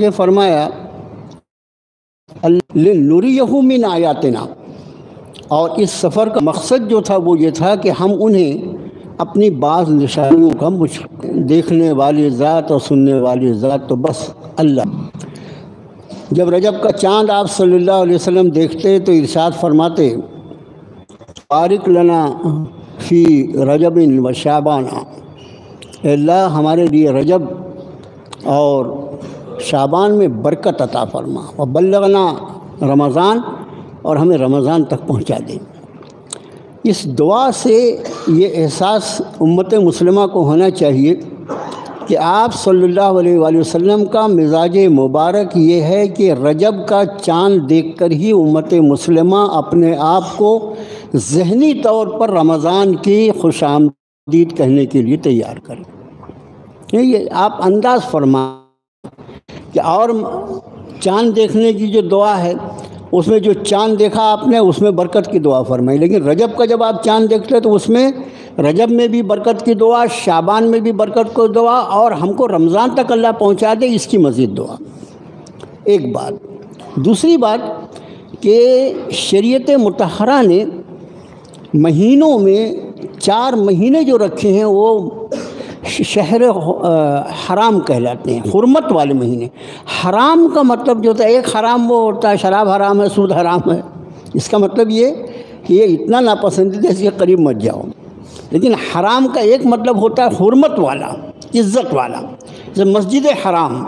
یہ فرمایا لِنُرِيَهُ مِنْ آیاتنا، اور اس سفر کا مقصد جو تھا وہ یہ تھا کہ ہم انہیں اپنی بعض نشانیوں کا دیکھنے والی ذات اور سننے والی ذات تو بس اللہ۔ جب رجب کا چاند آپ صلی اللہ علیہ وسلم دیکھتے تو ارشاد فرماتے بارک لنا فی رجب و شعبان، اے اللہ ہمارے لیے رجب اور شعبان میں برکت عطا فرما، اور بلغنا رمضان، اور ہمیں رمضان تک پہنچا دے۔ اس دعا سے یہ احساس امت مسلمہ کو ہونا چاہیے کہ آپ صلی اللہ علیہ وآلہ وسلم کا مزاج مبارک یہ ہے کہ رجب کا چاند دیکھ کر ہی امت مسلمہ اپنے آپ کو ذہنی طور پر رمضان کی خوش آمدید کہنے کے لیے تیار کریں۔ یہ آپ انداز فرما کہ اور چاند دیکھنے کی جو دعا ہے اس میں جو چاند دیکھا آپ نے اس میں برکت کی دعا فرمائی، لیکن رجب کا جب آپ چاند دیکھتے تو اس میں رجب میں بھی برکت کی دعا، شعبان میں بھی برکت کی دعا، اور ہم کو رمضان تک اللہ پہنچا دے اس کی مزید دعا۔ ایک بات۔ دوسری بات کہ شریعت مطہرہ نے مہینوں میں 4 مہینے جو رکھے ہیں وہ شہر حرام کہلاتے ہیں، حرمت والے مہینے۔ حرام کا مطلب جو ہوتا ہے، ایک حرام وہ ہوتا ہے شراب حرام ہے، سود حرام ہے، اس کا مطلب یہ کہ یہ اتنا ناپسندیدہ ہے اس کے قریب مت جاؤ۔ لیکن حرام کا ایک مطلب ہوتا ہے حرمت والا، عزت والا، جیسے مسجد حرام،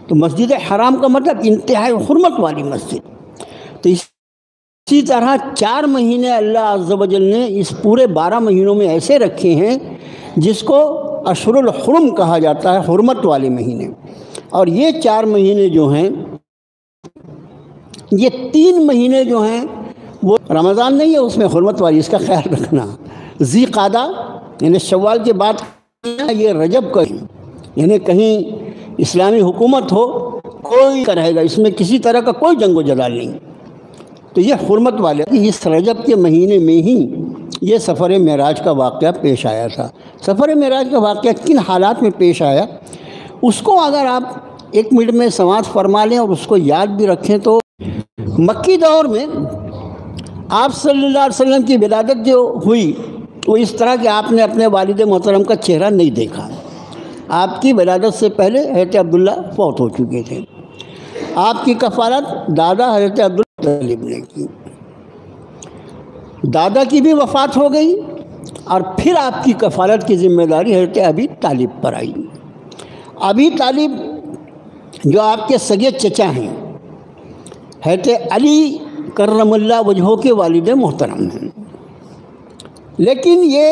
تو مسجد حرام کا مطلب انتہائی حرمت والی مسجد۔ تو اسی طرح 4 مہینے اللہ عز و جل نے اس پورے 12 مہینوں میں ایسے رکھے ہیں جس کو اشہر الحرم کہا جاتا ہے، حرمت والے مہینے۔ اور یہ 4 مہینے جو ہیں، یہ 3 مہینے جو ہیں وہ رمضان نہیں ہے اس میں حرمت والی، اس کا خیال رکھنا۔ ذی قعدہ یعنی شوال کے بعد یہ رجب کا، یعنی کہیں اسلامی حکومت ہو کوئی رہے گا، اس میں کسی طرح کا کوئی جنگ و جدال نہیں، تو یہ حرمت والے۔ اس رجب کے مہینے میں ہی یہ سفر معراج کا واقعہ پیش آیا تھا۔ سفر معراج کا واقعہ کن حالات میں پیش آیا اس کو اگر آپ 1 منٹ میں سماعت فرما لیں اور اس کو یاد بھی رکھیں تو مکی دور میں آپ صلی اللہ علیہ وسلم کی ولادت جو ہوئی وہ اس طرح کہ آپ نے اپنے والد محترم کا چہرہ نہیں دیکھا۔ آپ کی ولادت سے پہلے حضرت عبداللہ فوت ہو چکے تھے، آپ کی کفالت دادا حضرت عبدالطالب نے کی، دادا کی بھی وفات ہو گئی، اور پھر آپ کی کفالت کی ذمہ داری حضرت ابی طالب پر آئی۔ ابی طالب جو آپ کے سگے چچا ہیں، حضرت علی کرم اللہ وجہہ کے والد محترم ہیں، لیکن یہ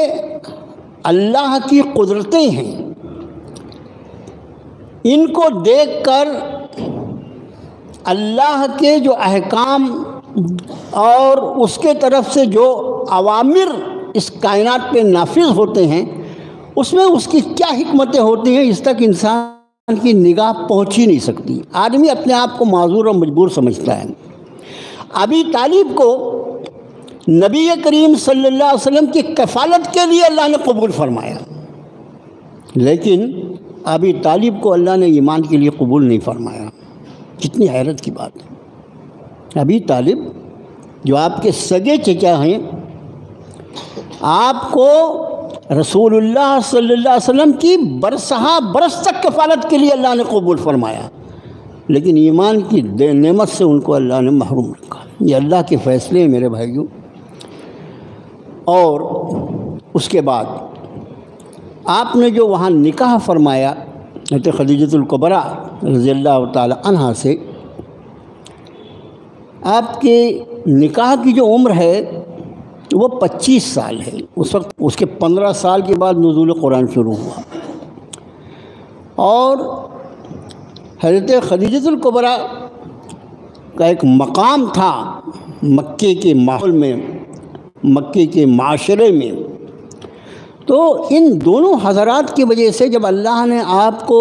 اللہ کی قدرتیں ہیں، ان کو دیکھ کر اللہ کے جو احکام اور اس کے طرف سے جو اوامر اس کائنات پہ نافذ ہوتے ہیں اس میں اس کی کیا حکمتیں ہوتی ہیں اس تک انسان کی نگاہ پہنچ ہی نہیں سکتی۔ آدمی اپنے آپ کو معذور اور مجبور سمجھتا ہے۔ ابی طالب کو نبی کریم صلی اللہ علیہ وسلم کی کفالت کے لیے اللہ نے قبول فرمایا، لیکن ابی طالب کو اللہ نے ایمان کے لیے قبول نہیں فرمایا۔ کتنی حیرت کی بات ہے۔ ابی طالب جو آپ کے سگے چچا ہیں، آپ کو رسول اللہ صلی اللہ علیہ وسلم کی برسہا برس تک کفالت کے لیے اللہ نے قبول فرمایا، لیکن ایمان کی نعمت سے ان کو اللہ نے محروم رکھا۔ یہ اللہ کے فیصلے ہیں میرے بھائیوں۔ اور اس کے بعد آپ نے جو وہاں نکاح فرمایا حضرت خدیجۃ الکبریٰ رضی اللہ تعالی عنہا سے، آپ کے نکاح کی جو عمر ہے وہ 25 سال ہے اس وقت۔ اس کے 15 سال کے بعد نزول قرآن شروع ہوا، اور حضرت خدیجۃ الکبریٰ کا ایک مقام تھا مکے کے ماحول میں، مکے کے معاشرے میں۔ تو ان دونوں حضرات کی وجہ سے جب اللہ نے آپ کو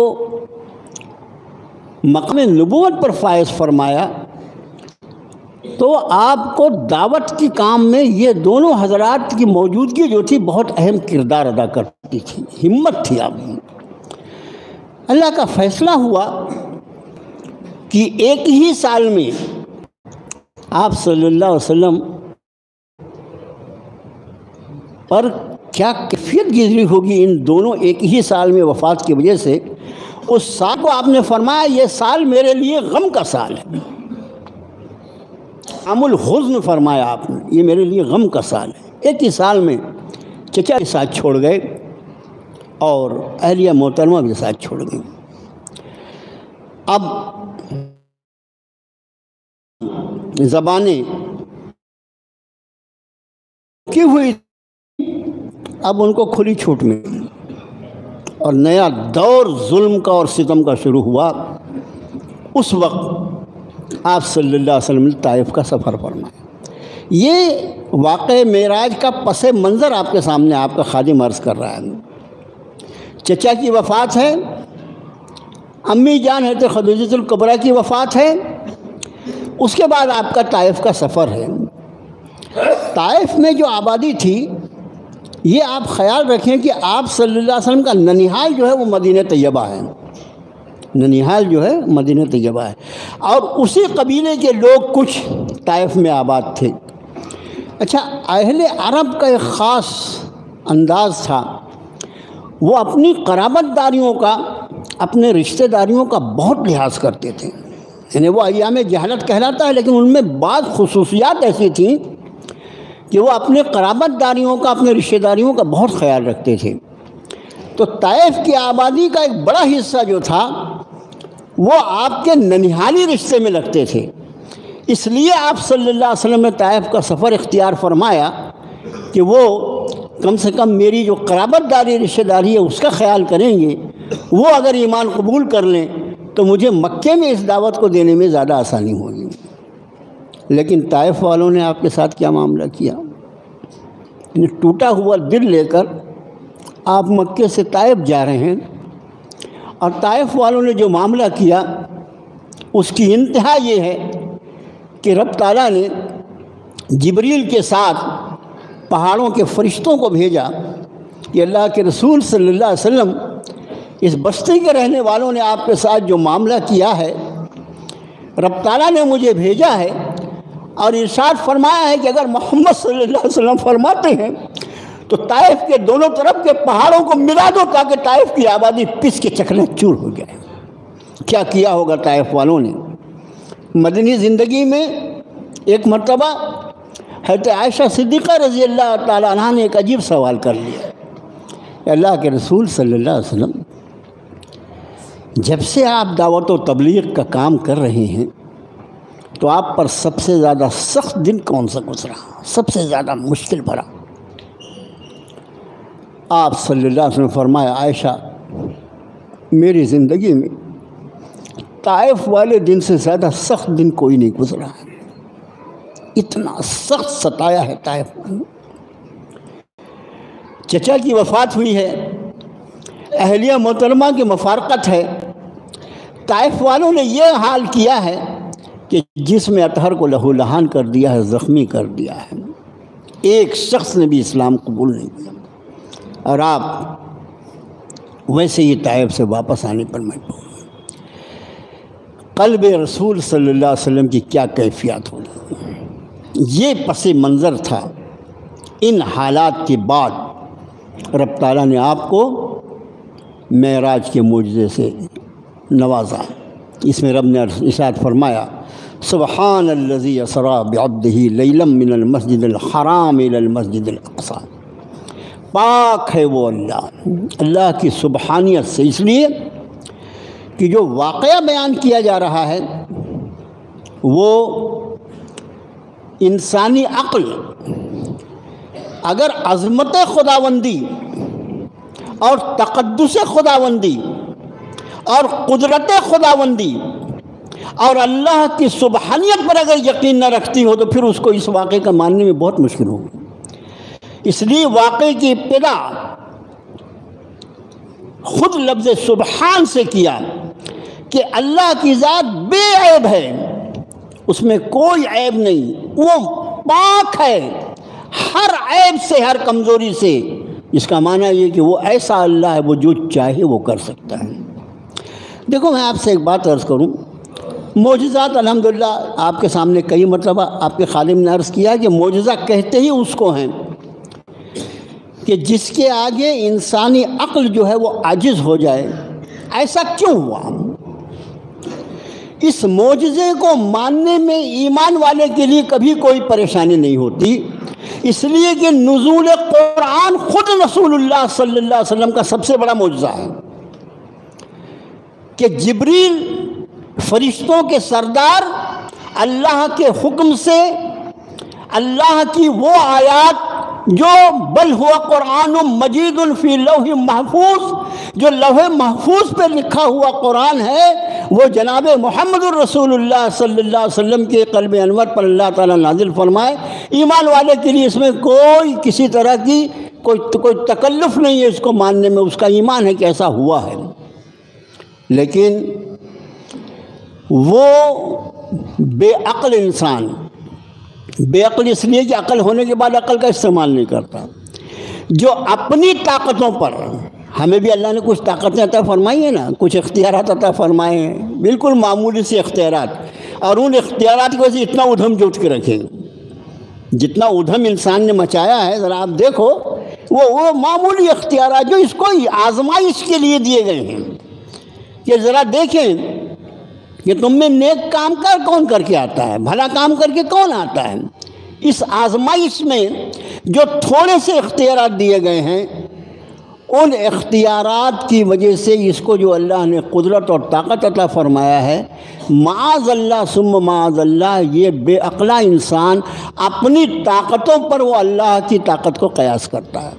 مقام نبوت پر فائز فرمایا تو آپ کو دعوت کے کام میں یہ دونوں حضرات کی موجودگی جو تھی بہت اہم کردار ادا کرتی تھی، ہمت تھی آپ میں۔ اللہ کا فیصلہ ہوا کہ ایک ہی سال میں آپ صلی اللہ علیہ وسلم پر کیا کیفیت گزری ہوگی ان دونوں ایک ہی سال میں وفات کی وجہ سے. اس سال کو آپ نے فرمایا یہ سال میرے لیے غم کا سال ہے. عام الحزن فرمایا آپ نے، یہ میرے لیے غم کا سال ہے. ایک ہی سال میں چچا کے ساتھ چھوڑ گئے اور اہلیہ محترمہ کے ساتھ چھوڑ گئے. اب زبانیں کی ہوئی، اب ان کو کھلی چھوٹ ملی اور نیا دور ظلم کا اور ستم کا شروع ہوا. اس وقت آپ صلی اللہ علیہ وسلم نے طائف کا سفر فرمایا. یہ واقعہ معراج کا پس منظر آپ کے سامنے آپ کا خادم عرض کر رہا ہے. چچا کی وفات ہے، امی جان حضرت خدیجہ الکبریٰ کی وفات ہے، اس کے بعد آپ کا طائف کا سفر ہے. طائف میں جو آبادی تھی، یہ آپ خیال رکھیں کہ آپ صلی اللہ علیہ وسلم کا ننیحال جو ہے وہ مدینہ طیبہ ہے. ننیحال جو ہے مدینہ طیبہ ہے، اور اسی قبیلے کے لوگ کچھ طائف میں آباد تھے. اچھا، اہل عرب کا ایک خاص انداز تھا، وہ اپنی قرابت داریوں کا، اپنے رشتہ داریوں کا بہت لحاظ کرتے تھے. یعنی وہ ایام جہالت کہلاتا ہے، لیکن ان میں بعض خصوصیات ایسی تھیں کہ وہ اپنے قرابت داریوں کا، اپنے رشتہ داریوں کا بہت خیال رکھتے تھے. تو طائف کی آبادی کا ایک بڑا حصہ جو تھا وہ آپ کے ننیحالی رشتے میں لگتے تھے. اس لیے آپ صلی اللہ علیہ وسلم نے طائف کا سفر اختیار فرمایا کہ وہ کم سے کم میری جو قرابت داری رشتہ داری ہے اس کا خیال کریں گے. وہ اگر ایمان قبول کر لیں تو مجھے مکے میں اس دعوت کو دینے میں زیادہ آسانی ہوگی. لیکن طائف والوں نے آپ کے ساتھ کیا معاملہ کیا؟ یعنی ٹوٹا ہوا دل لے کر آپ مکے سے طائف جا رہے ہیں، اور طائف والوں نے جو معاملہ کیا اس کی انتہا یہ ہے کہ رب تعالیٰ نے جبریل کے ساتھ پہاڑوں کے فرشتوں کو بھیجا کہ اللہ کے رسول صلی اللہ علیہ وسلم، اس بستی کے رہنے والوں نے آپ کے ساتھ جو معاملہ کیا ہے، رب تعالیٰ نے مجھے بھیجا ہے اور ارشاد فرمایا ہے کہ اگر محمد صلی اللہ علیہ وسلم فرماتے ہیں تو طائف کے دونوں طرف کے پہاڑوں کو ملا دو تاکہ طائف کی آبادی پس کے چکنا چور ہو جائے. کیا کیا ہوگا طائف والوں نے؟ مدنی زندگی میں ایک مرتبہ حضرت عائشہ صدیقہ رضی اللہ تعالیٰ عنہ نے ایک عجیب سوال کر لیا کہ اللہ کے رسول صلی اللہ علیہ وسلم، جب سے آپ دعوت و تبلیغ کا کام کر رہے ہیں تو آپ پر سب سے زیادہ سخت دن کون سا گزرا، سب سے زیادہ مشکل بھرا؟ آپ صلی اللہ علیہ وسلم فرمایا، عائشہ، میری زندگی میں طائف والے دن سے زیادہ سخت دن کوئی نہیں گزرا ہے. اتنا سخت ستایا ہے طائف والوں. چچا کی وفات ہوئی ہے، اہلیہ محترمہ کی مفارقت ہے. طائف والوں نے یہ حال کیا ہے کہ جس میں اطہر کو لہو لہان کر دیا ہے، زخمی کر دیا ہے. ایک شخص نے بھی اسلام قبول نہیں کیا، اور آپ ویسے ہی طائف سے واپس آنے پر مجبور. قلب رسول صلی اللہ علیہ وسلم کی کیا کیفیت ہوگی؟ یہ پس منظر تھا. ان حالات کے بعد رب تعالیٰ نے آپ کو معراج کے معجزے سے نوازا. اس میں رب نے ارشاد فرمایا، سبحان الذی اسریٰ بعبدہ لیلا من المسجد الحرام الی المسجد الاقصی. پاک ہے وہ اللہ، اللہ کی سبحانیت سے. اس لیے کہ جو واقعہ بیان کیا جا رہا ہے وہ انسانی عقل اگر عظمت خداوندی اور تقدس خداوندی اور قدرت خداوندی اور اللہ کی سبحانیت پر اگر یقین نہ رکھتی ہو تو پھر اس کو اس واقعے کا ماننے میں بہت مشکل ہوگی. اس لیے واقعے کی ابتدا خود لفظ سبحان سے کیا کہ اللہ کی ذات بے عیب ہے، اس میں کوئی عیب نہیں، وہ پاک ہے ہر عیب سے، ہر کمزوری سے. اس کا معنی یہ کہ وہ ایسا اللہ ہے، وہ جو چاہے وہ کر سکتا ہے. دیکھو، میں آپ سے ایک بات عرض کروں، معجزات الحمدللہ آپ کے سامنے کئی مرتبہ آپ کے خادم نے عرض کیا کہ معجزہ کہتے ہی اس کو ہیں کہ جس کے آگے انسانی عقل جو ہے وہ عاجز ہو جائے۔ ایسا کیوں ہوا؟ اس معجزے کو ماننے میں ایمان والے کے لیے کبھی کوئی پریشانی نہیں ہوتی، اس لیے کہ نزول قرآن خود رسول اللہ صلی اللہ علیہ وسلم کا سب سے بڑا معجزہ ہے کہ جبریل فرشتوں کے سردار اللہ کے حکم سے اللہ کی وہ آیات جو بل ہوا قرآن مجید فی لوح محفوظ، جو لوح محفوظ پہ لکھا ہوا قرآن ہے، وہ جناب محمد الرسول اللہ صلی اللہ علیہ وسلم کے قلب انور پر اللہ تعالیٰ نازل فرمائے۔ ایمان والے کے لیے اس میں کوئی کسی طرح کی کوئی تکلف نہیں ہے اس کو ماننے میں، اس کا ایمان ہے کہ ایسا ہوا ہے۔ لیکن وہ بے عقل انسان، بے عقل اس لیے کہ عقل ہونے کے بعد عقل کا استعمال نہیں کرتا، جو اپنی طاقتوں پر، ہمیں بھی اللہ نے کچھ طاقتیں عطا فرمائی ہیں نا، کچھ اختیارات عطا فرمائے ہیں، بالکل معمولی سے اختیارات، اور ان اختیارات کی وجہ سے اتنا ادھم جوٹ کے رکھے، جتنا ادھم انسان نے مچایا ہے ذرا آپ دیکھو، وہ معمولی اختیارات جو اس کو آزمائش کے لیے دیے گئے ہیں کہ ذرا دیکھیں کہ تم میں نیک کام کون کر کے آتا ہے، بھلا کام کر کے کون آتا ہے۔ اس آزمائش میں جو تھوڑے سے اختیارات دیے گئے ہیں، ان اختیارات کی وجہ سے اس کو جو اللہ نے قدرت اور طاقت عطا فرمایا ہے، معاذ اللہ ثم معاذ اللہ، یہ بے عقلا انسان اپنی طاقتوں پر وہ اللہ کی طاقت کو قیاس کرتا ہے۔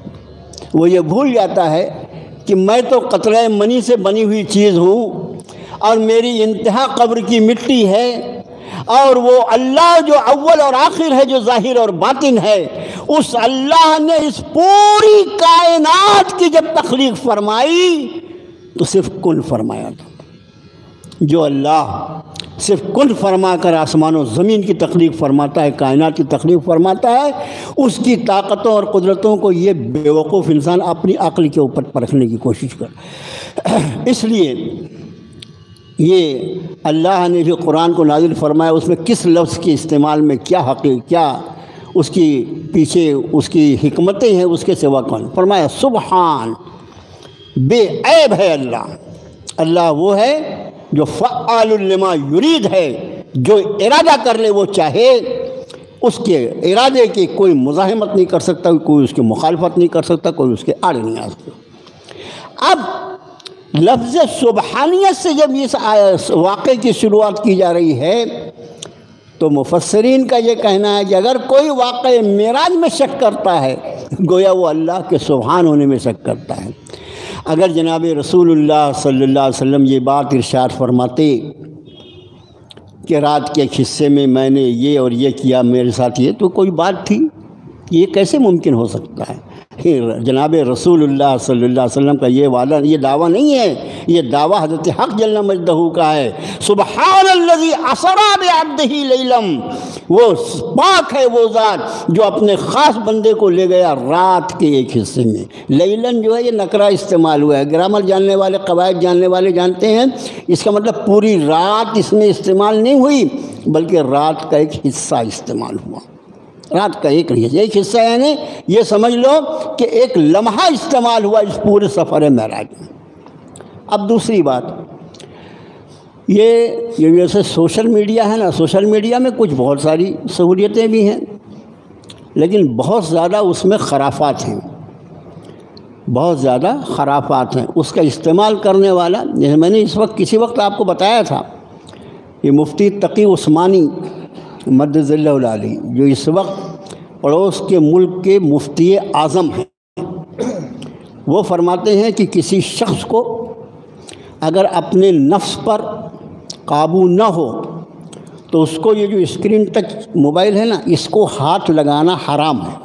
وہ یہ بھول جاتا ہے کہ میں تو قطرہ منی سے بنی ہوئی چیز ہوں، اور میری انتہا قبر کی مٹی ہے، اور وہ اللہ جو اول اور آخر ہے، جو ظاہر اور باطن ہے، اس اللہ نے اس پوری کائنات کی جب تخلیق فرمائی تو صرف کن فرمایا تھا۔ جو اللہ صرف کن فرما کر آسمان و زمین کی تخلیق فرماتا ہے، کائنات کی تخلیق فرماتا ہے، اس کی طاقتوں اور قدرتوں کو یہ بیوقوف انسان اپنی عقل کے اوپر پرکھنے کی کوشش کر۔ اس لیے یہ اللہ نے جو قرآن کو نازل فرمایا، اس میں کس لفظ کے استعمال میں کیا اس کی پیچھے اس کی حکمتیں ہیں، اس کے سوا کون؟ فرمایا سبحان، بے عیب ہے اللہ وہ ہے جو فعال لما یرید ہے، جو ارادہ کر لے وہ چاہے، اس کے ارادے کی کوئی مزاحمت نہیں کر سکتا، کوئی اس کی مخالفت نہیں کر سکتا، کوئی اس کے آڑے نہیں آ سکتا۔ اب لفظ سبحانیت سے جب اس واقعے کی شروعات کی جا رہی ہے تو مفسرین کا یہ کہنا ہے کہ اگر کوئی واقع معراج میں شک کرتا ہے، گویا وہ اللہ کے سبحان ہونے میں شک کرتا ہے۔ اگر جناب رسول اللہ صلی اللہ علیہ وسلم یہ بات ارشاد فرماتے کہ رات کے ایک حصے میں میں نے یہ اور یہ کیا، میرے ساتھ یہ، تو کوئی بات تھی؟ یہ کیسے ممکن ہو سکتا ہے؟ جناب رسول اللہ صلی اللہ علیہ وسلم کا یہ وعدہ، یہ دعویٰ نہیں ہے، یہ دعویٰ حضرت حق جل مجدہ کا ہے۔ سبحان الذی اسری بعبدہ لیلا، وہ پاک ہے وہ ذات جو اپنے خاص بندے کو لے گیا رات کے ایک حصے میں۔ لیلن جو ہے یہ نکرہ استعمال ہوا ہے، گرامر جاننے والے، قواعد جاننے والے جانتے ہیں اس کا مطلب پوری رات اس میں استعمال نہیں ہوئی، بلکہ رات کا ایک حصہ استعمال ہوا۔ رات کا ایک حصہ یعنی یہ سمجھ لو کہ ایک لمحہ استعمال ہوا اس پورے سفر معراج میں۔ اب دوسری بات، یہ جیسے سوشل میڈیا ہے نا، سوشل میڈیا میں کچھ بہت ساری سہولیتیں بھی ہیں، لیکن بہت زیادہ اس میں خرافات ہیں، بہت زیادہ خرافات ہیں۔ اس کا استعمال کرنے والا، جیسے میں نے کسی وقت آپ کو بتایا تھا، یہ مفتی تقی عثمانی مدد اللہ العالی، جو اس وقت پڑوس کے ملک کے مفتی اعظم ہیں، وہ فرماتے ہیں کہ کسی شخص کو اگر اپنے نفس پر قابو نہ ہو تو اس کو یہ جو اسکرین ٹچ موبائل ہے نا، اس کو ہاتھ لگانا حرام ہے۔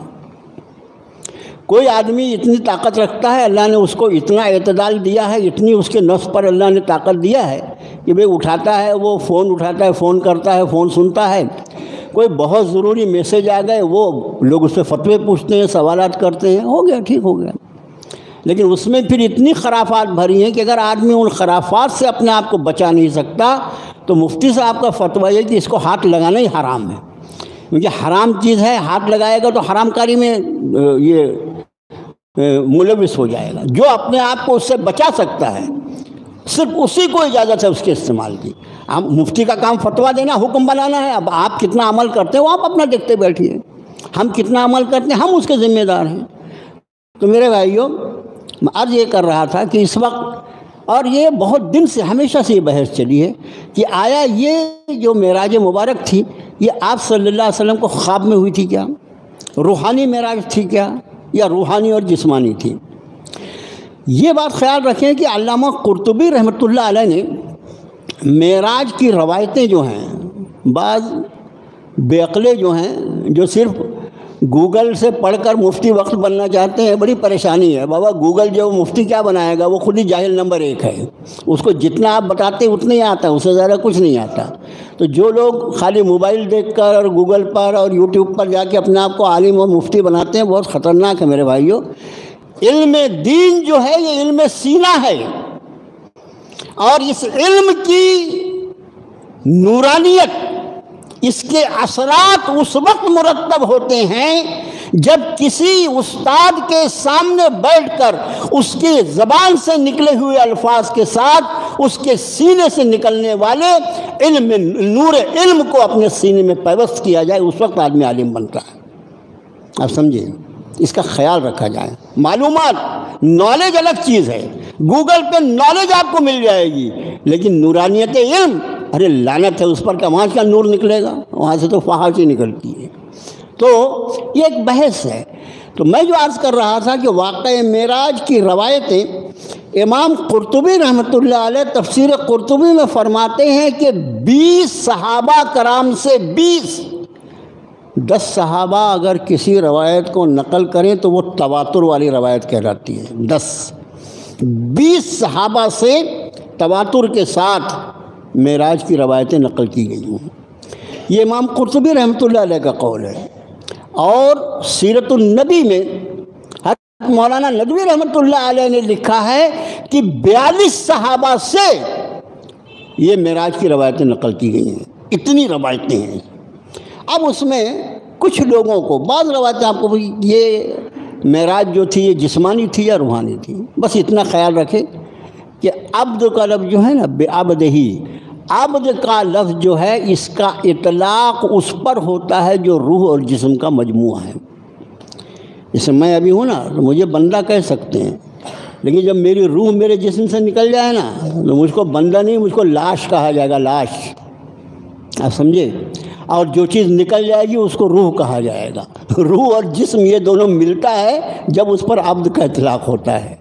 کوئی آدمی اتنی طاقت رکھتا ہے، اللہ نے اس کو اتنا اعتدال دیا ہے، اتنی اس کے نفس پر اللہ نے طاقت دیا ہے کہ بھئی اٹھاتا ہے، وہ فون اٹھاتا ہے، فون کرتا ہے، فون سنتا ہے، کوئی بہت ضروری میسیج آ گئے، وہ لوگ اس سے فتوے پوچھتے ہیں، سوالات کرتے ہیں، ہو گیا، ٹھیک ہو گیا۔ لیکن اس میں پھر اتنی خرافات بھری ہیں کہ اگر آدمی ان خرافات سے اپنے آپ کو بچا نہیں سکتا تو مفتی صاحب کا فتویٰ ہے کہ اس کو ہاتھ لگانا ہی حرام ہے، کیونکہ حرام چیز ہے، ہاتھ لگائے گا تو حرام کاری میں یہ ملوث ہو جائے گا۔ جو اپنے آپ کو اس سے بچا سکتا ہے صرف اسی کو اجازت ہے اس کے استعمال کی۔ ہم مفتی کا کام فتویٰ دینا، حکم بنانا ہے، اب آپ کتنا عمل کرتے ہیں وہ آپ اپنا دیکھتے بیٹھیے، ہم کتنا عمل کرتے ہیں ہم اس کے ذمہ دار ہیں۔ تو میرے بھائیوں، میں عرض یہ کر رہا تھا کہ اس وقت، اور یہ بہت دن سے ہمیشہ سے یہ بحث چلی ہے کہ آیا یہ جو معراج مبارک تھی یہ آپ صلی اللہ علیہ وسلم کو خواب میں ہوئی تھی کیا، روحانی معراج تھی کیا، یا روحانی اور جسمانی تھی؟ یہ بات خیال رکھیں کہ علامہ قرطبی رحمۃ اللہ علیہ نے معراج کی روایتیں جو ہیں، بعض بے عقلے جو ہیں جو صرف گوگل سے پڑھ کر مفتی وقت بننا چاہتے ہیں، بڑی پریشانی ہے بابا۔ گوگل جو مفتی کیا بنائے گا، وہ خود ہی جاہل نمبر 1 ہے، اس کو جتنا آپ بتاتے اتنا ہی آتا ہے، اس سے زیادہ کچھ نہیں آتا۔ تو جو لوگ خالی موبائل دیکھ کر اور گوگل پر اور یوٹیوب پر جا کے اپنے آپ کو عالم اور مفتی بناتے ہیں، بہت خطرناک ہے میرے بھائیوں۔ علم دین جو ہے یہ علم سینہ ہے، اور اس علم کی نورانیت، اس کے اثرات اس وقت مرتب ہوتے ہیں جب کسی استاد کے سامنے بیٹھ کر اس کی زبان سے نکلے ہوئے الفاظ کے ساتھ اس کے سینے سے نکلنے والے علم، نور علم کو اپنے سینے میں پیوست کیا جائے، اس وقت آدمی عالم بنتا ہے۔ آپ سمجھیں، اس کا خیال رکھا جائے۔ معلومات، نالج الگ چیز ہے، گوگل پہ نالج آپ کو مل جائے گی، لیکن نورانیت علم، ارے لعنت ہے اس پر کہ وہاں کا نور نکلے گا، وہاں سے تو فحاشی ہی نکلتی ہے۔ تو یہ ایک بحث ہے۔ تو میں جو عرض کر رہا تھا کہ واقعہ معراج کی روایتیں امام قرطبی رحمۃ اللہ علیہ تفسیر قرطبی میں فرماتے ہیں کہ 20 صحابہ کرام سے 10 صحابہ اگر کسی روایت کو نقل کریں تو وہ تواتر والی روایت کہلاتی ہے۔ 20 صحابہ سے تواتر کے ساتھ معراج کی روایتیں نقل کی گئی ہیں، یہ امام قرطبی رحمۃ اللہ علیہ کا قول ہے۔ اور سیرت النبی میں حضرت مولانا ندوی رحمۃ اللہ علیہ نے لکھا ہے کہ 42 صحابہ سے یہ معراج کی روایتیں نقل کی گئی ہیں، اتنی روایتیں ہیں۔ اب اس میں کچھ لوگوں کو بعض روایتیں آپ کو یہ معراج جو تھی یہ جسمانی تھی یا روحانی تھی، بس اتنا خیال رکھیں کہ عبد کا لفظ جو ہے نا، بے عبد ہی، عبد کا لفظ جو ہے اس کا اطلاق اس پر ہوتا ہے جو روح اور جسم کا مجموعہ ہے۔ جیسے میں ابھی ہوں نا تو مجھے بندہ کہہ سکتے ہیں، لیکن جب میری روح میرے جسم سے نکل جائے نا تو مجھ کو بندہ نہیں، مجھ کو لاش کہا جائے گا، لاش۔ آپ سمجھے؟ اور جو چیز نکل جائے گی اس کو روح کہا جائے گا۔ روح اور جسم یہ دونوں ملتا ہے جب اس پر عبد کا اطلاق ہوتا ہے۔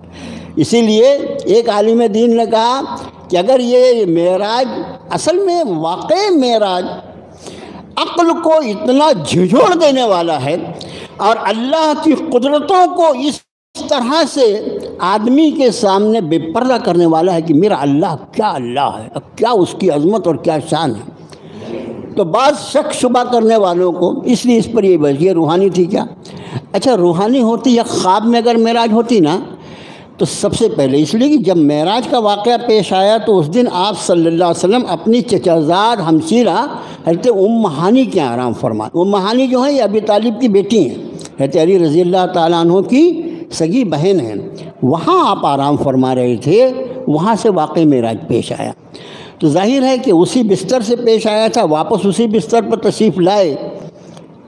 اسی لیے ایک عالم دین نے کہا کہ اگر یہ معراج، اصل میں واقع معراج عقل کو اتنا جھنجھوڑ دینے والا ہے اور اللہ کی قدرتوں کو اس طرح سے آدمی کے سامنے بے پردہ کرنے والا ہے کہ میرا اللہ ہے، کیا اس کی عظمت اور کیا شان ہے۔ تو بعض شک شبہ کرنے والوں کو اس لیے اس پر یہ روحانی تھی کیا؟ اچھا روحانی ہوتی یا خواب میں اگر معراج ہوتی نا تو سب سے پہلے اس لیے کہ جب معراج کا واقعہ پیش آیا تو اس دن آپ صلی اللہ علیہ وسلم اپنی چچازاد ہمشیرہ حضرت ام ہانی کے آرام فرما۔ ام ہانی جو ہیں یہ ابی طالب کی بیٹی ہیں، حضرت علی رضی اللہ تعالیٰ عنہ کی سگی بہن ہیں، وہاں آپ آرام فرما رہے تھے، وہاں سے واقع معراج پیش آیا۔ تو ظاہر ہے کہ اسی بستر سے پیش آیا تھا، واپس اسی بستر پر تشریف لائے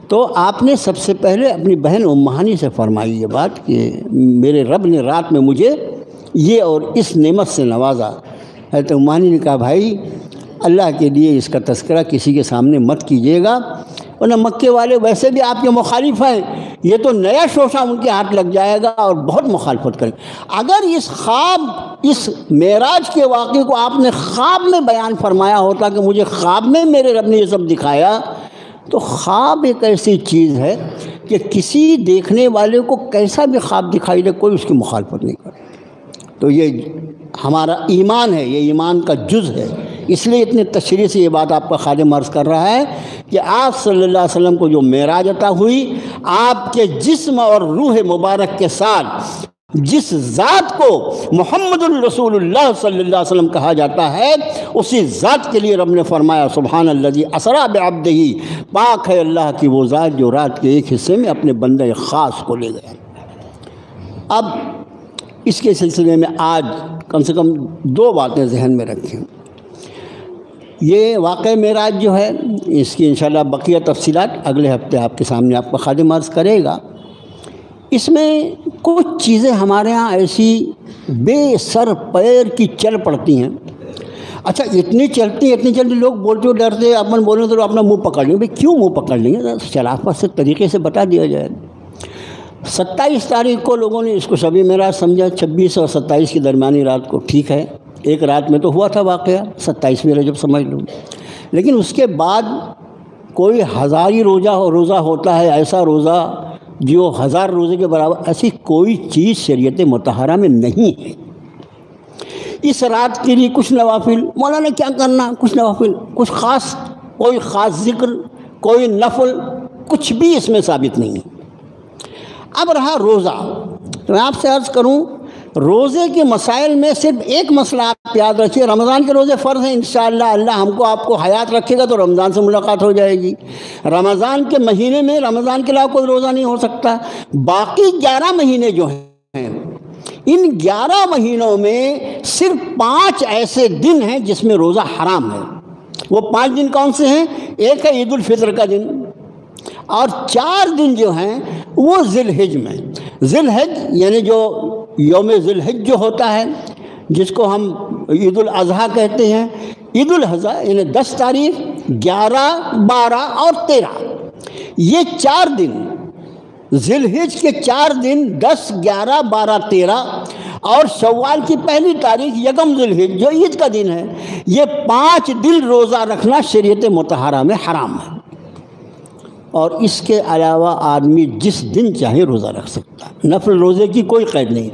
تو آپ نے سب سے پہلے اپنی بہن ام ہانی سے فرمائی یہ بات کہ میرے رب نے رات میں مجھے یہ اور اس نعمت سے نوازا۔ حضرت ام ہانی نے کہا بھائی اللہ کے لیے اس کا تذکرہ کسی کے سامنے مت کیجیے گا، ورنہ مکے والے ویسے بھی آپ کے مخالف ہیں، یہ تو نیا شوشہ ان کے ہاتھ لگ جائے گا اور بہت مخالفت کریں۔ اگر اس معراج کے واقعے کو آپ نے خواب میں بیان فرمایا ہوتا کہ مجھے خواب میں میرے رب نے یہ سب دکھایا، تو خواب ایک ایسی چیز ہے کہ کسی دیکھنے والے کو کیسا بھی خواب دکھائی دے کوئی اس کی مخالفت نہیں کرے۔ تو یہ ہمارا ایمان ہے، یہ ایمان کا جز ہے، اس لیے اتنے تشریح سے یہ بات آپ کا خادم عرض کر رہا ہے کہ آپ صلی اللہ علیہ وسلم کو جو معراج عطا ہوئی، آپ کے جسم اور روح مبارک کے ساتھ جس ذات کو محمد الرسول اللہ صلی اللہ علیہ وسلم کہا جاتا ہے، اسی ذات کے لیے رب نے فرمایا سبحان الذی اسریٰ بعبدہ، پاک ہے اللہ کی وہ ذات جو رات کے ایک حصے میں اپنے بندہ خاص کو لے گیا۔ اب اس کے سلسلے میں آج کم سے کم 2 باتیں ذہن میں رکھیں۔ یہ واقعہ معراج جو ہے، اس کی انشاءاللہ بقیہ تفصیلات اگلے ہفتے آپ کے سامنے آپ کا خادم عرض کرے گا۔ اس میں کچھ چیزیں ہمارے ہاں ایسی بے سر پیر کی چل پڑتی ہیں۔ اچھا اتنی چلتی لوگ بولتے ہو ڈرتے، اپن بولیں تو اپنا منہ پکڑ لیں۔ بھائی کیوں منہ پکڑ لیں گے؟ شرافت سے طریقے سے بتا دیا جائے۔ 27 تاریخ کو لوگوں نے اس کو شب معراج سمجھا، 26 اور 27 کی درمیانی رات کو، ٹھیک ہے ایک رات میں تو ہوا تھا واقعہ، 27ویں رجب سمجھ لوں، لیکن اس کے بعد کوئی ہزاری روزہ ہوتا ہے، ایسا روزہ جو 1000 روزے کے برابر، ایسی کوئی چیز شریعت مطہرہ میں نہیں ہے۔ اس رات کے لیے کچھ نوافل، مولانا کیا کرنا، کچھ نوافل، کچھ خاص، کوئی خاص ذکر، کوئی نفل، کچھ بھی اس میں ثابت نہیں ہے۔ اب رہا روزہ، تو میں آپ سے عرض کروں، روزے کے مسائل میں صرف ایک مسئلہ آپ یاد رکھیے، رمضان کے روزے فرض ہیں، انشاءاللہ اللہ ہم کو آپ کو حیات رکھے گا تو رمضان سے ملاقات ہو جائے گی۔ رمضان کے مہینے میں رمضان کے علاوہ کوئی روزہ نہیں ہو سکتا۔ باقی 11 مہینے جو ہیں، ان 11 مہینوں میں صرف 5 ایسے دن ہیں جس میں روزہ حرام ہے۔ وہ 5 دن کون سے ہیں؟ ایک ہے عید الفطر کا دن، اور 4 دن جو ہیں وہ ذی الحج میں، ذی الحج یعنی جو یوم ذی الحج جو ہوتا ہے، جس کو ہم عید الاضحیٰ کہتے ہیں، عید الاضحیٰ یعنی 10 تاریخ، 11، 12 اور 13، یہ 4 دن ذی الحج کے 4 دن 10، 11، 12، 13 اور شوال کی پہلی تاریخ یکم ذی الحج جو عید کا دن ہے، یہ 5 دن روزہ رکھنا شریعت مطہرہ میں حرام ہے۔ اور اس کے علاوہ آدمی جس دن چاہے روزہ رکھ سکتا ہے، نفل روزے کی کوئی قید نہیں۔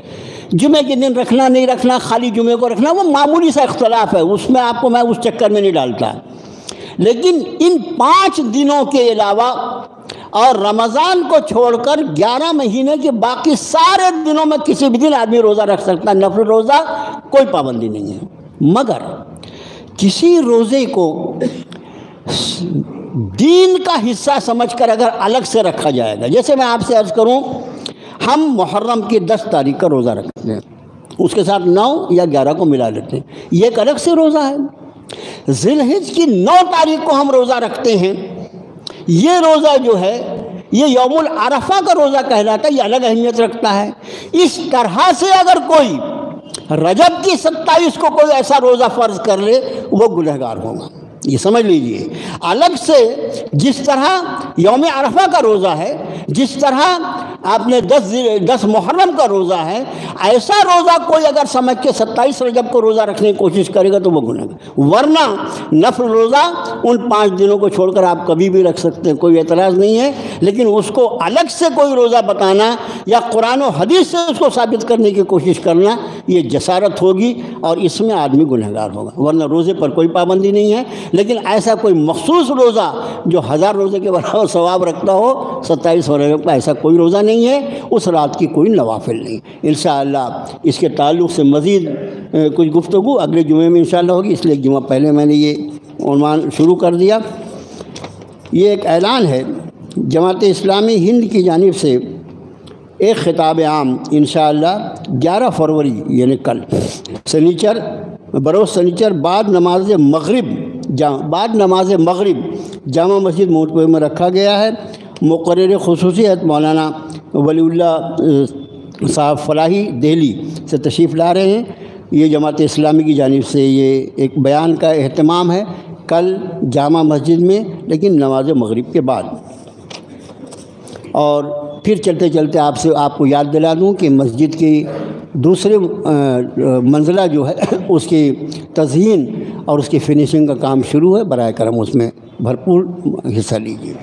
جمعے کے دن رکھنا نہیں رکھنا، خالی جمعے کو رکھنا، وہ معمولی سا اختلاف ہے، اس میں آپ کو میں اس چکر میں نہیں ڈالتا۔ لیکن ان 5 دنوں کے علاوہ اور رمضان کو چھوڑ کر 11 مہینے کے باقی سارے دنوں میں کسی بھی دن آدمی روزہ رکھ سکتا ہے، نفل روزہ کوئی پابندی نہیں ہے۔ مگر کسی روزے کو دین کا حصہ سمجھ کر اگر الگ سے رکھا جائے گا، جیسے میں آپ سے عرض کروں، ہم محرم کی 10 تاریخ کا روزہ رکھتے ہیں، اس کے ساتھ 9 یا 11 کو ملا لیتے ہیں، یہ ایک الگ سے روزہ ہے۔ ذی الحج کی 9 تاریخ کو ہم روزہ رکھتے ہیں، یہ روزہ جو ہے یہ یوم العرفہ کا روزہ کہلاتا ہے، یہ الگ اہمیت رکھتا ہے۔ اس طرح سے اگر کوئی رجب کی 27 کو کوئی ایسا روزہ فرض کر لے، وہ گنہگار ہوگا، یہ سمجھ لیجئے۔ الگ سے جس طرح یوم عرفہ کا روزہ ہے، جس طرح آپ نے 10 محرم کا روزہ ہے، ایسا روزہ کوئی اگر سمجھ کے 27 رجب کو روزہ رکھنے کی کوشش کرے گا تو وہ گناہ ہے۔ ورنہ نفل روزہ ان 5 دنوں کو چھوڑ کر آپ کبھی بھی رکھ سکتے ہیں، کوئی اعتراض نہیں ہے، لیکن اس کو الگ سے کوئی روزہ بتانا یا قرآن و حدیث سے اس کو ثابت کرنے کی کوشش کرنا، یہ جسارت ہوگی اور اس میں آدمی گنہگار ہوگا۔ ورنہ روزے پر کوئی پابندی نہیں ہے، لیکن ایسا کوئی مخصوص روزہ جو 1000 روزے کے برابر ثواب رکھتا ہو 27 رجب کا، ایسا کوئی روزہ نہیں ہے، اس رات کی کوئی نوافل نہیں۔ انشاءاللہ اس کے تعلق سے مزید کچھ گفتگو اگلے جمعے میں انشاءاللہ ہوگی، اس لیے ایک جمعہ پہلے میں نے یہ عنوان شروع کر دیا۔ یہ ایک اعلان ہے جماعت اسلامی ہند کی جانب سے، ایک خطاب عام انشاءاللہ 11 فروری یعنی کل سنیچر، بروز سنیچر بعد نماز مغرب جامع مسجد موٹپور میں رکھا گیا ہے۔ مقرر خصوصیت مولانا ولی اللہ صاحب فلاحی دہلی سے تشریف لا رہے ہیں۔ یہ جماعت اسلامی کی جانب سے یہ ایک بیان کا اہتمام ہے کل جامع مسجد میں، لیکن نماز مغرب کے بعد۔ اور پھر چلتے چلتے آپ کو یاد دلا دوں کہ مسجد کی دوسرے منزلہ جو ہے اس کی تزئین اور اس کی فنیشنگ کا کام شروع ہے، برائے کرم اس میں بھرپور حصہ لیجیے۔